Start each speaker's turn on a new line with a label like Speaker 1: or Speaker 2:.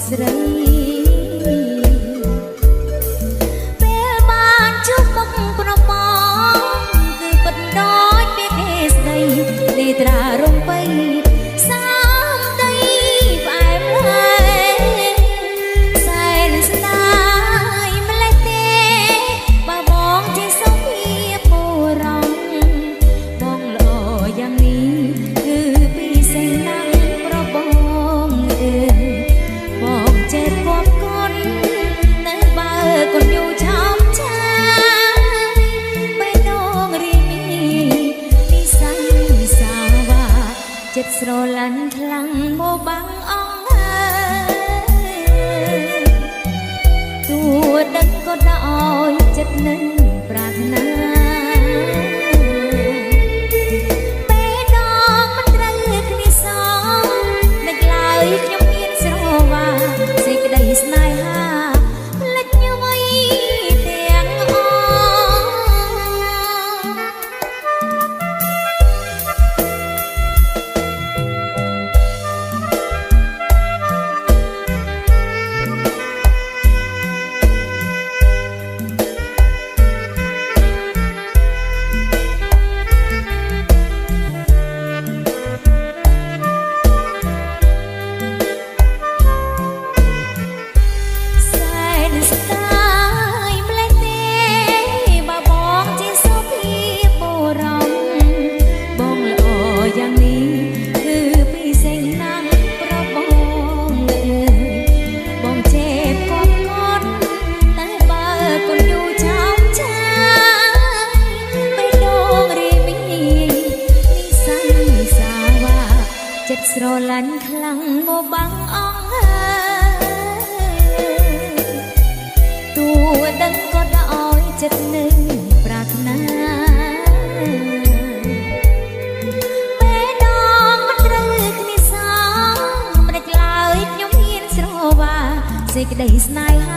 Speaker 1: ស្រីពេលបានជួបមុខប្រពងគឺពិតដូចពាក្យគេស្ដីលេត្រារំបីសាមដីផ្អែមហើយសែនស្ដាយម្លេះទេបើបងជាសុភាបុរសបងល្អយ៉ាងនេះគឺពិសេសណាស់ប្របងអើយបងចេះគប់គុណនៅបើគុណយូរឆោមឆាយបេះដូងរៀងនិស័យសាវ៉ាចិត្តស្រឡាញ់ខ្លាំងមកបាំងអងហើយទួដឹកក៏ដោយចិត្តនឹងប្រាថ្នាពេលដងមិនត្រូវគ្នាសងនឹកឡើយខ្ញុំមានស្រវាសេចក្តីស្នេហាផ្លេចញវ័យទាំងអស់ស្រឡាញ់ខ្លាំងមកបាំងអងហើយទួដឹងក៏ដោយចិត្តនឹងប្រាថ្នាពេលដងមិនត្រូវគ្នាសងមិនឡើយខ្ញុំហ៊ានស្រវាសេចក្តីស្នេហា